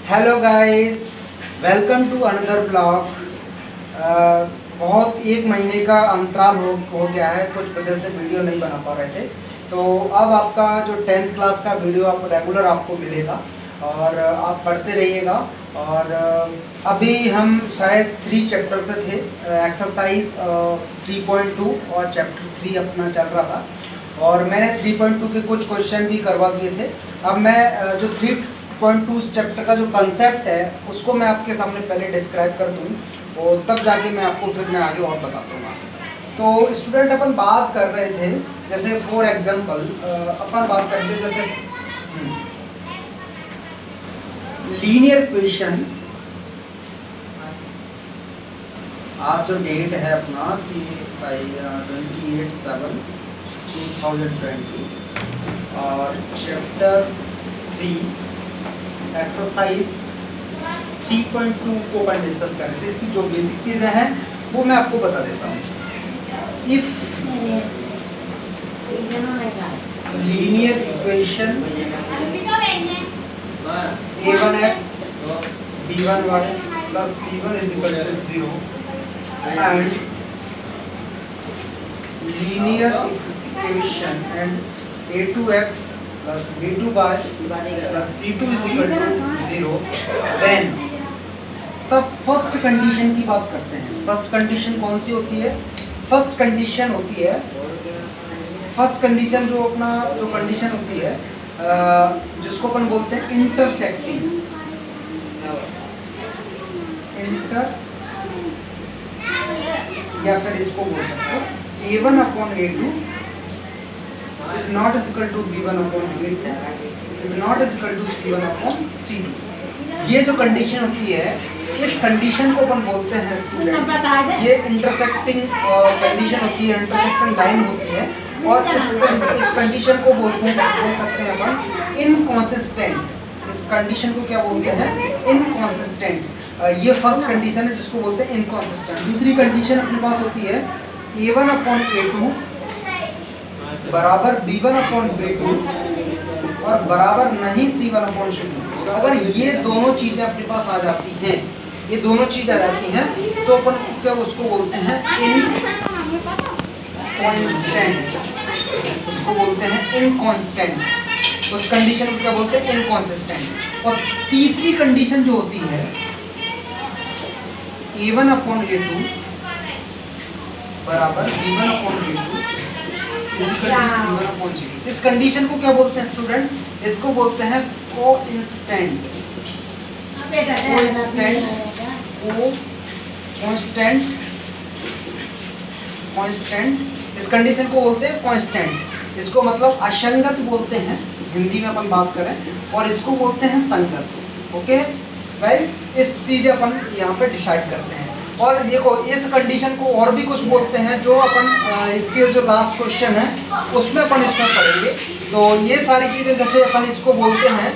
Hello guys, welcome to another blog. बहुत एक महीने का अंतराल हो गया है, कुछ वजह से वीडियो नहीं बना पा रहे थे। तो अब आपका जो 10th क्लास का वीडियो आप रेगुलर आपको मिलेगा और आप पढ़ते रहिएगा। और अभी हम शायद 3 चैप्टर पे थे, एक्सरसाइज 3.2 और चैप्टर 3 अपना चल रहा था और मैंने 3.2 के कुछ क्वेश्चन भी करवा दिए थे। अब मैं जो 3.2 चैप्टर का जो कंसेप्ट है उसको मैं आपके सामने पहले डिस्क्राइब कर दूँ और तब जाके मैं आपको फिर मैं आगे और बता दूँगा। तो स्टूडेंट अपन बात कर रहे थे, जैसे फॉर एग्जांपल अपन बात करते थे जैसे लीनियर इक्वेशन। आज जो डेट है अपना कि 28/7/2020 और चैप्टर 3 एक्सरसाइज 3.2 को अपन डिस्कस कर रहे थे। इसकी जो बेसिक चीज़ें हैं वो मैं आपको बता देता हूँ। If linear equation a1x b1y plus c1 is equal to 0 and linear equation and a2x plus b2y plus c2 is equal to 0, then तब फर्स्ट कंडीशन की बात करते हैं। फर्स्ट कंडीशन कौन सी होती है? फर्स्ट कंडीशन होती है, फर्स्ट कंडीशन जो अपना जो कंडीशन होती है जिसको अपन बोलते हैं इंटरसेक्टिंग। इंटर या फिर इसको बोल सकते हो a1/a2 is not is equal to b1/a2 is not is equal to c1/c2। ये जो कंडीशन होती है, इस कंडीशन को अपन बोलते हैं स्टूडेंट, ये इंटरसेक्टिंग कंडीशन होती है, इंटरसेक्टिंग लाइन होती है। और इस कंडीशन को बोल सकते हैं अपन इनकॉन्सिस्टेंट। इस कंडीशन को क्या बोलते हैं? इनकॉन्सिस्टेंट। ये फर्स्ट कंडीशन है जिसको बोलते हैं इनकॉन्सिस्टेंट। दूसरी कंडीशन अपने पास होती है a1/a2 बराबर b1/b2 और बराबर नहीं c1/c2। अगर ये दोनों चीज़ें अपने पास आ जाती हैं, ये दोनों चीज़ आ जाती हैं तो अपन क्या उसको बोलते हैं इनकॉन्स्टेंट। उसको बोलते हैं इनकॉन्स्टेंट। उस कंडीशन को क्या बोलते हैं? इनकॉन्सिस्टेंट। और तीसरी कंडीशन जो होती है a1/a2 बराबर b1/b2 c1/c2। इस कंडीशन को क्या बोलते हैं स्टूडेंट? इसको बोलते हैं कोइंस्टेंट। कांस्टेंट। इस कंडीशन को बोलते हैं कांस्टेंट। इसको मतलब असंगत बोलते हैं हिंदी में अपन बात करें, और इसको बोलते हैं संगत। ओके गाइस, इस चीज़ अपन यहाँ पे डिसाइड करते हैं। और देखो इस कंडीशन को और भी कुछ बोलते हैं जो अपन इसके जो लास्ट क्वेश्चन है उसमें अपन इसमें पढ़ेंगे। तो ये सारी चीज़ें जैसे अपन इसको बोलते हैं,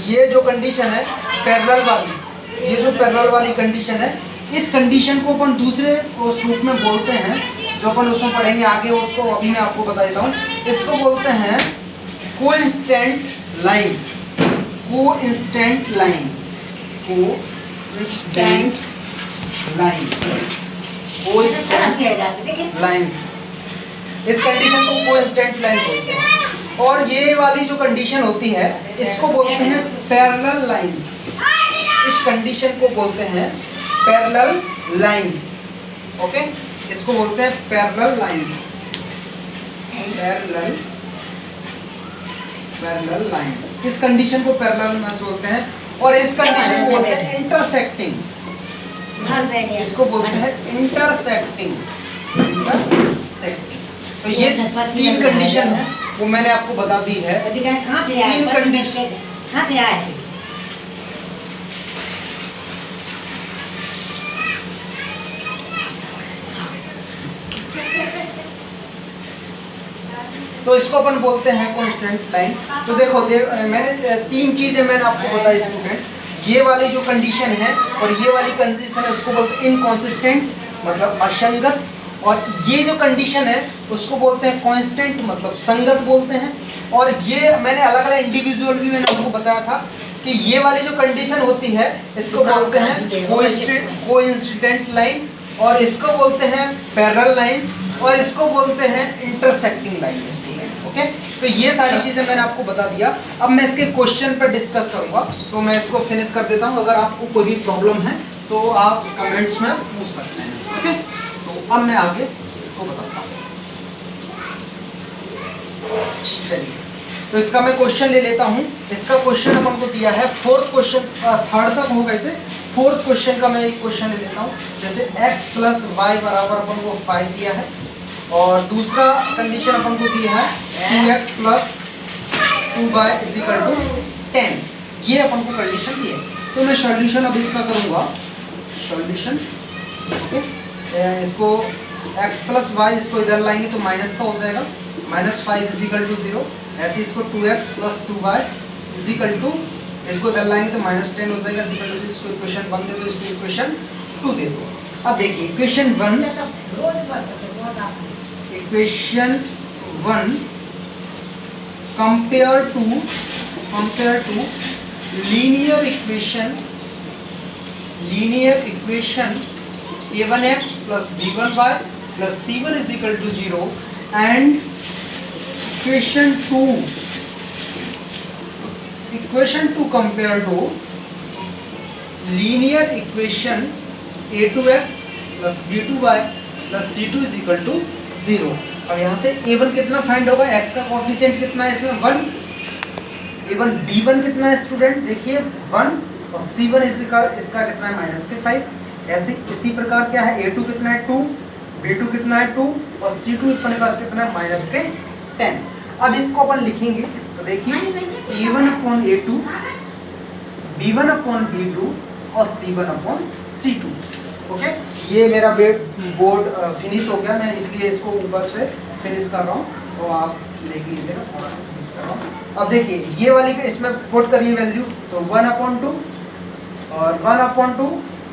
ये जो कंडीशन है पैरेलल वाली, ये जो पैरेलल वाली कंडीशन है, इस कंडीशन को अपन दूसरे उस रूप में बोलते हैं जो अपन उसमें पढ़ेंगे आगे, उसको अभी मैं आपको बता देता हूँ। इसको बोलते हैं coincident line. Coincident line, coincident line, coincident lines. इस कंडीशन को कोइंस्टेंट लाइन बोलते हैं। और ये वाली जो कंडीशन होती है इसको बोलते हैं पैरेलल लाइंस। इस कंडीशन को बोलते हैं पैरेलल लाइंस। ओके, इसको बोलते हैं पैरेलल लाइंस। पैरेलल लाइंस, इस कंडीशन को पैरेलल लाइंस बोलते हैं। और इस कंडीशन को बोलते हैं इंटरसेक्टिंग। इसको बोलते हैं इंटरसेक्टिंग। तो ये 3 कंडीशन है, वो मैंने आपको बता दी है। 3 कंडीशन। तो इसको अपन बोलते हैं कांस्टेंट लाइन। तो देखो मैंने 3 चीज़ें मैंने आपको बताई स्टूडेंट। ये वाली जो कंडीशन है और ये वाली कंडीशन है उसको बोलते हैं इनकॉन्सिस्टेंट, मतलब असंगत। और ये जो कंडीशन है उसको बोलते हैं कांस्टेंट, मतलब संगत बोलते हैं। और ये मैंने अलग अलग इंडिविजुअल भी मैंने आपको बताया था कि ये वाली जो कंडीशन होती है इसको बोलते हैं कोइंसिडेंट लाइन, और इसको बोलते हैं पैरेलल लाइंस, और इसको बोलते हैं इंटरसेक्टिंग लाइन स्टूडेंट। ओके, तो ये सारी चीज़ें मैंने आपको बता दिया। अब मैं इसके क्वेश्चन पर डिस्कस करूँगा, तो मैं इसको फिनिश कर देता हूँ। अगर आपको कोई भी प्रॉब्लम है तो आप कमेंट्स में पूछ सकते हैं। ओके, तो अब मैं आगे इसको बताता हूँ। चलिए, तो इसका मैं क्वेश्चन ले लेता हूँ। इसका क्वेश्चन अपन को दिया है, फोर्थ क्वेश्चन, थर्ड तक हो गए थे, फोर्थ क्वेश्चन का मैं एक क्वेश्चन ले लेता हूँ। जैसे x प्लस वाई बराबर अपन को 5 दिया है, और दूसरा कंडीशन अपन को दिया है 2x plus 2y is equal to 10। ये अपन को कंडीशन दी है। तो मैं सॉल्यूशन अब इसका करूँगा, सॉल्यूशन। ओके, इसको x प्लस वाई इसको इधर लाएंगे तो माइनस का हो जाएगा, -5 इजिकल टू 0। ऐसे इसको 2x plus 2y is equal to, इसको इधर लाएंगे तो -10 हो जाएगा इजिकल टू। इसको इक्वेशन 1 दे दो, इसको इक्वेशन 2 दे दो। अब देखिए equation 1, equation 1 compare to linear equation a1x plus b1y plus c1 is equal to 0 and equation 2 compare to linear equation a2x plus b2y plus c2 is equal to 0। अब यहाँ से a1 कितना फाइंड होगा, x का कोफिशिएंट कितना है इसमें 1, a1 b1 कितना है स्टूडेंट देखिए 1, और c1 इसका कितना है -5। ऐसे इसी प्रकार क्या है, a2 कितना है 2, b2 कितना है 2, और c2 अपने पास कितना है -10। अब इसको अपन लिखेंगे तो देखिए a1 upon a2, b1 upon b2 और c1 अपॉन c2। ओके, ये मेरा बोर्ड फिनिश हो गया, मैं इसलिए इसको ऊपर से फिनिश कर रहा हूँ, तो आप देख लीजिएगा, थोड़ा सा फिनिश कर रहा हूँ। अब देखिए ये वाली इसमें पुट करिए वैल्यू, तो 1/2 और 1/2,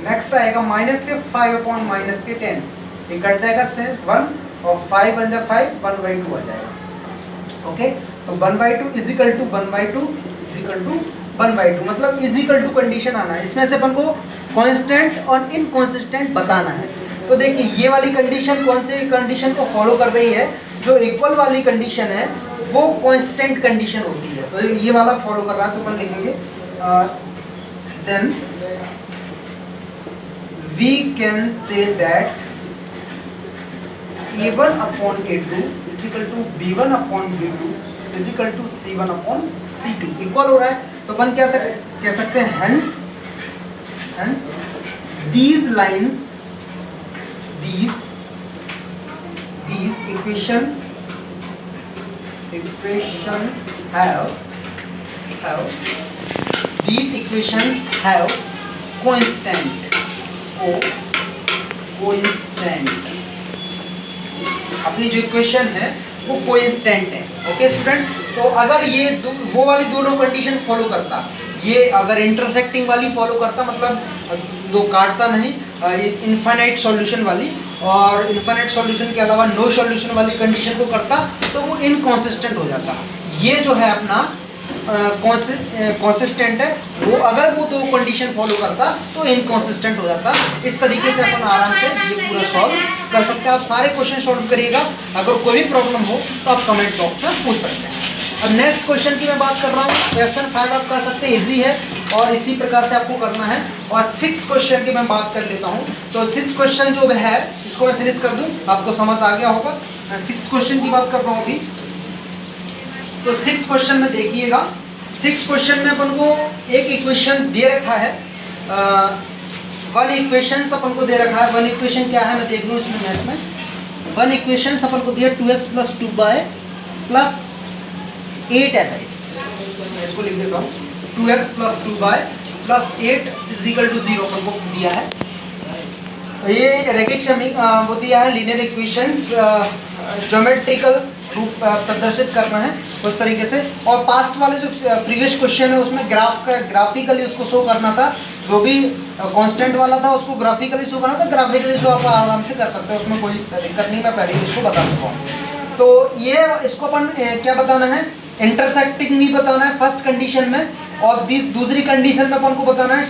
नेक्स्ट आएगा -5 अपॉन -10, ये कट जाएगा से 1 और 5 बन जाए 5, 1/2 आ जाएगा। ओके, तो 1/2 इजिकल टू 1/2 इजिकल टू 1/2, मतलब इजिकल टू कंडीशन आना है। इसमें से अपन को कांस्टेंट और इनकॉन्सिस्टेंट बताना है। तो देखिए ये वाली कंडीशन कौन सी कंडीशन को फॉलो कर रही है, जो इक्वल वाली कंडीशन है वो कांस्टेंट कंडीशन होती है, तो ये वाला फॉलो कर रहा है। तो अपन लिखेंगे then we can say that a1 upon a2 is equal to b1 upon b2 is equal to c1 upon c2 equal हो रहा है। तो अपन क्या कह सकते हैं, hence these lines, these equations have these equations have constant अपनी जो इक्वेशन है वो कोइंस्टेंट है। ओके स्टूडेंट, तो अगर ये वो वाली दोनों कंडीशन फॉलो करता, ये अगर इंटरसेक्टिंग वाली फॉलो करता, मतलब दो काटता नहीं, इनफाइनाइट सॉल्यूशन वाली, और इनफाइनाइट सॉल्यूशन के अलावा नो सॉल्यूशन वाली कंडीशन को करता, तो वो इनकॉन्सिस्टेंट हो जाता। ये जो है अपना कॉन्सिस्टेंट है, वो अगर वो दो कंडीशन फॉलो करता तो इनकॉन्सिस्टेंट हो जाता। इस तरीके से अपन आराम से ये पूरा सॉल्व कर सकते हैं। आप सारे क्वेश्चन सॉल्व करिएगा, अगर कोई भी प्रॉब्लम हो तो आप कमेंट बॉक्स में पूछ सकते हैं। अब नेक्स्ट क्वेश्चन की मैं बात कर रहा हूँ, क्वेश्चन 5 आप कर सकते हैं, इजी है और इसी प्रकार से आपको करना है। और 6 क्वेश्चन की मैं बात कर लेता हूँ। तो 6 क्वेश्चन जो है इसको मैं फिनिश कर दूँ, आपको समझ आ गया होगा। मैं 6 क्वेश्चन की बात कर रहा हूँ अभी। तो 6 क्वेश्चन में देखिएगा, 6 क्वेश्चन में अपन को एक इक्वेशन दे रखा है, 1 इक्वेशन अपन को दे रखा है। 1 इक्वेशन क्या है मैं देख लूँ इसमें मैथ्स में। 1 इक्वेशन अपन को दिया 2x प्लस 2y प्लस 8 ऐसा ही, इसको लिख देता हूँ 2x plus 2y plus 8 is equal to 0 अपन को दिया है। ये रैखिक समीकरण वो दिया है, लीनियर इक्वेशंस ज्योमेट्रिकल रूप प्रदर्शित करना है उस तरीके से। और पास्ट वाले जो प्रीवियस क्वेश्चन है उसमें ग्राफिकली उसको शो करना था, जो भी कांस्टेंट वाला था उसको ग्राफिकली शो करना था। ग्राफिकली शो आप आराम से कर सकते हैं, उसमें कोई दिक्कत नहीं, मैं पहले ही उसको बता चुका हूँ। तो ये इसको अपन क्या बताना है, इंटरसेक्टिंग भी बताना है फर्स्ट कंडीशन में, और दूसरी कंडीशन में अपन को बताना है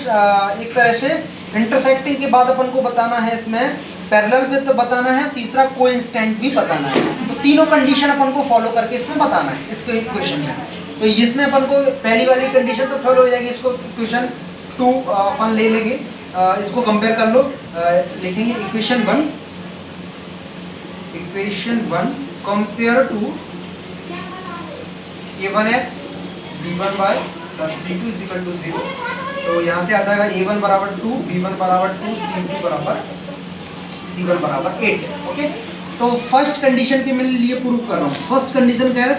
एक तरह से इंटरसेक्टिंग के बाद अपन को बताना है इसमें पैरेलल विड्थ बताना है, तीसरा कोइंसिडेंट भी बताना है। तो तीनों कंडीशन अपन को फॉलो करके इसमें बताना है इस इक्वेशन में। तो इसमें अपन को पहली वाली कंडीशन तो फॉलो हो जाएगी, इसको इक्वेशन 2 अपन ले लेंगे, इसको कंपेयर कर लो, लिखेंगे equation 1 compare to a1x b1y plus c2 equal to 0। तो यहाँ से आ जाएगा a1 बराबर 2, b1 बराबर 2, c1 बराबर 8। ओके, तो फर्स्ट कंडीशन के मैं लिए प्रूव कर रहा हूँ। फर्स्ट कंडीशन क्या है,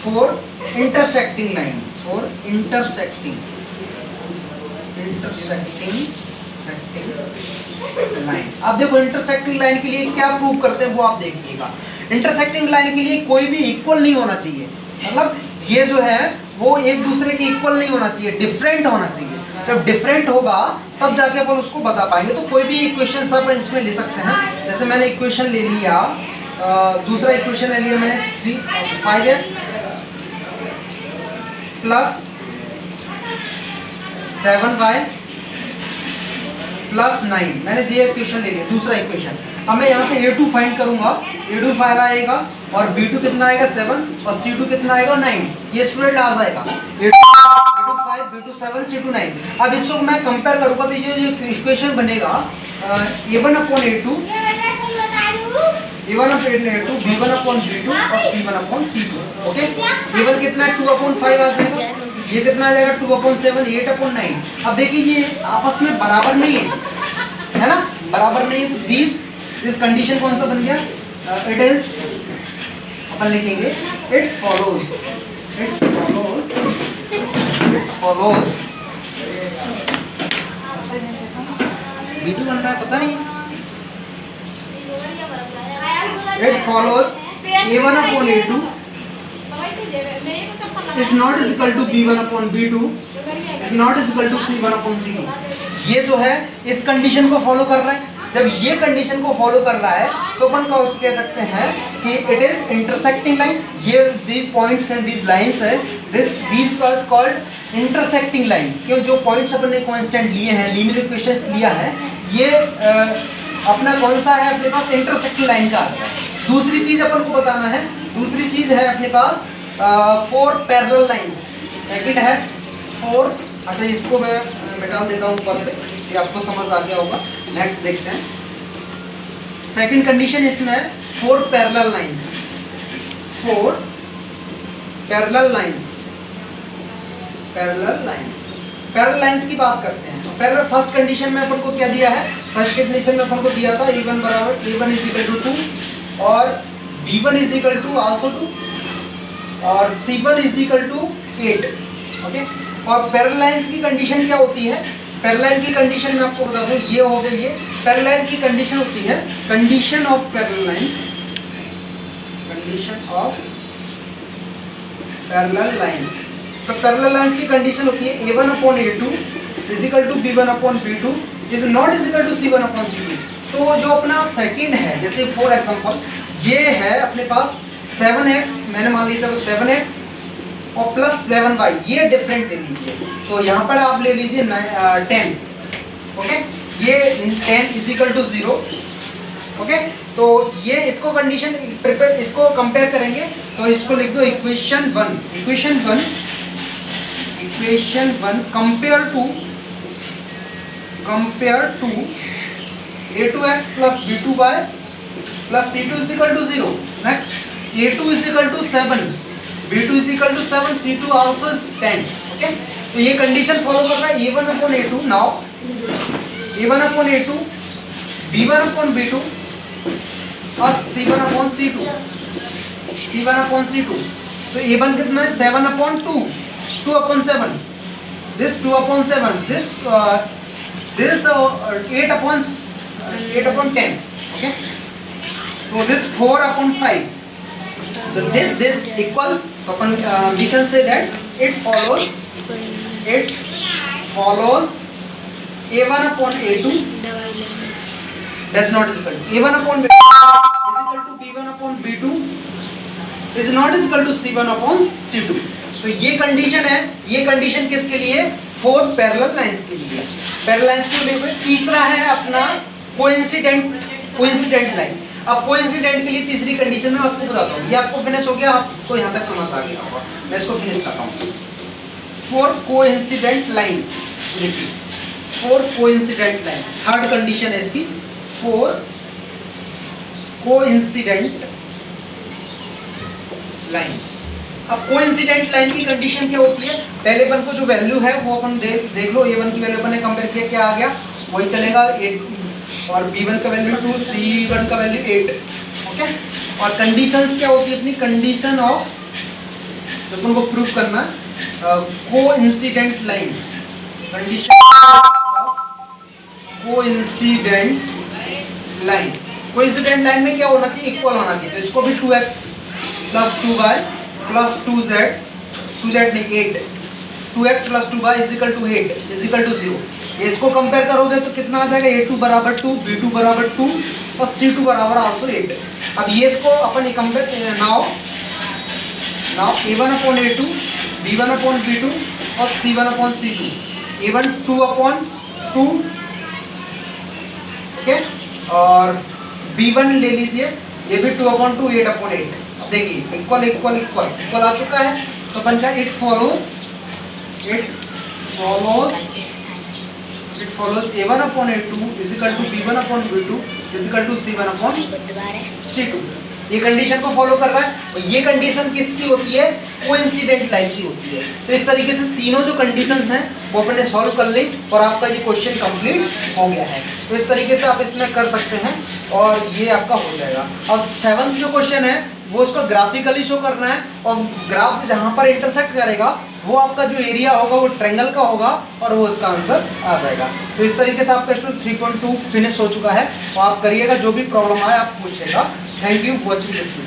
four intersecting line, four intersecting line. अब देखो इंटरसेक्टिंग लाइन के लिए क्या प्रूव करते हैं वो आप देखिएगा। इंटरसेक्टिंग लाइन के लिए कोई भी इक्वल नहीं होना चाहिए, मतलब ये जो है वो एक दूसरे के इक्वल नहीं होना चाहिए, डिफरेंट होना चाहिए। जब डिफरेंट होगा तब जाके अपन उसको बता पाएंगे। तो कोई भी इक्वेशन सब इसमें ले सकते हैं। जैसे मैंने इक्वेशन ले लिया, दूसरा इक्वेशन ले लिया मैंने 5x प्लस 7y प्लस 9, मैंने ये इक्वेशन ले लिया, दूसरा इक्वेशन। अब मैं यहाँ से a2 फाइंड करूंगा, a2 5 आएगा और b2 कितना आएगा 7 और c2 कितना आएगा 9। ये स्टूडेंट आ जाएगा a2 5, b2 7, c2 9। अब इसको मैं कंपेयर करूंगा तो ये जो इक्वेशन बनेगा a1 upon a2, a1 upon a2, b1 upon b2 और c1 upon c2। Okay, a1 कितना है 2 अपॉन 5 आ जाएगा, ये कितना आ जाएगा 2 अपॉन 7, 8 अपॉन 9। अब देखिए ये आपस में बराबर नहीं है ना, बराबर नहीं है। तो दिस कंडीशन कौन सा बन गया, इट इज, अपन लिखेंगे इट फॉलोज b2 बन रहा है पता नहीं, it follows a1 upon a2 is not is equal to b1 upon b2 is not is equal to c1 upon c2। ये जो है इस कंडीशन को फॉलो कर रहा है। जब ये कंडीशन को फॉलो कर रहा है तो अपन कह सकते हैं कि इट इज इंटरसेक्टिंग लाइन। ये these points and these lines है, these are called intersecting line. क्यों, जो पॉइंट्स अपन ने कांस्टेंट लिए हैं, लीनियर इक्वेशंस लिया है, ये अपना कौन सा है अपने पास, इंटरसेक्टिंग लाइन का। दूसरी चीज अपन को बताना है, दूसरी चीज है अपने पास 4 पैरेलल लाइंस। सेकंड है 4, अच्छा इसको मैं मिटा देता हूँ ऊपर से, ये आपको समझ आ गया होगा। नेक्स्ट देखते हैं, सेकंड कंडीशन इसमें 4 पैरेलल लाइंस, 4 पैरेलल लाइंस की बात करते हैं। पैरेलल फर्स्ट कंडीशन में अपन को क्या दिया है, फर्स्ट कंडीशन में अपन को दिया था a1 बराबर a1 इज इक्वल टू 2 और b1 is equal to also 2 और c1 is equal to 8। Okay, और पैरेलल लाइंस की कंडीशन क्या होती है, पैरेलल की कंडीशन में आपको बता दूं, ये हो गई, ये पैरेलल की कंडीशन होती है, condition of parallel lines, condition of parallel lines. तो पैरेलल लाइंस की कंडीशन होती है a1 upon a2 is equal to b1 upon b2 is not is equal to c1 upon c2। तो जो अपना सेकंड है, जैसे फॉर एग्जांपल ये है अपने पास 7x, मैंने मान लीजिए 7x और प्लस 7y, ये डिफरेंट ले लीजिए। तो यहाँ पर आप ले लीजिए 10। ओके, ये 10 इज इक्वल टू 0। ओके, तो ये इसको कंडीशन प्रिपेयर, इसको कंपेयर करेंगे तो इसको लिख दो equation 1 compare to a2x plus b2y plus c2 is equal to 0। Next a2 is equal to 7, b2 is equal to 7, c2 also is 10। Okay, तो ये कंडीशन फॉलो कर रहा है a1 upon a2, now a1 upon a2, b1 upon b2 और c1 upon c2, c1 upon c2। तो a1 कितना है 7 upon 2, 2 upon 7, this 2 upon 7, this 8 upon 10. Okay, so this 4 upon 5. So this equal, we can say that it follows a1 upon a2 does not equal to a1 upon b2 is equal to b1 upon B2 is not equal to C1 upon C2। तो ये condition है, ये condition किसके लिए? 4 parallel lines के लिए। Parallel lines के लिए तीसरा है अपना कोइंसिडेंट लाइन। अब कोइंसिडेंट के लिए तीसरी कंडीशन में आपको बताता हूँ। ये आपको फिनिश हो गया, आपको यहाँ तक समझ आ गया होगा। मैं इसको फिनिश करता हूँ। 4 coincident line, repeat 4 coincident line, third condition है इसकी 4 कोइंसिडेंट लाइन। अब कोइंसिडेंट लाइन की कंडीशन क्या होती है? पहले वन को जो वैल्यू है वो अपन देख लो। A1 की वैल्यू अपन ने कंपेयर किया, क्या आ गया? वही चलेगा 8 और B1 का वैल्यू 2, C1 का वैल्यू 8। ओके, और कंडीशंस क्या होती है अपनी? कंडीशन ऑफ, अपन को प्रूव करना coincident line, condition of coincident line. Coincident line में क्या होना चाहिए? इक्वल होना चाहिए। तो इसको भी 2x plus 2y plus 2z नहीं 8, 2x plus 2y is equal to 8 is equal to 0। इसको कंपेयर करोगे तो कितना आ जाएगा? A2 बराबर 2, B2 बराबर 2 और C2 बराबर आल्सो 8। अब ये इसको अपन compare now A1 upon A2, B1 upon B2 और C1 upon C2। A1 2 upon 2, okay, और B1 ले लीजिए, ये भी 2 अपॉन 2, 8 अपॉन 8। अब देखिए इक्वल इक्वल इक्वल इक्वल आ चुका है। तो अपन का it follows A1 upon A2 is equal to B1 upon B2 is equal to C1 upon C2। ये कंडीशन को फॉलो कर रहा है। और ये कंडीशन किसकी होती है? कोइंसिडेंट लाइन की होती है। तो इस तरीके से तीनों जो कंडीशंस हैं वो अपने सॉल्व कर ली और आपका ये क्वेश्चन कंप्लीट हो गया है। तो इस तरीके से आप इसमें कर सकते हैं और ये आपका हो जाएगा। अब 7th जो क्वेश्चन है वो उसको ग्राफिकली शो करना है और ग्राफ जहाँ पर इंटरसेक्ट करेगा वो आपका जो एरिया होगा वो ट्रायंगल का होगा और वो इसका आंसर आ जाएगा। तो इस तरीके से आपका स्टूडेंट 3.2 फिनिश हो चुका है। और आप करिएगा, जो भी प्रॉब्लम आए आप पूछेगा। Thank you for watching this video.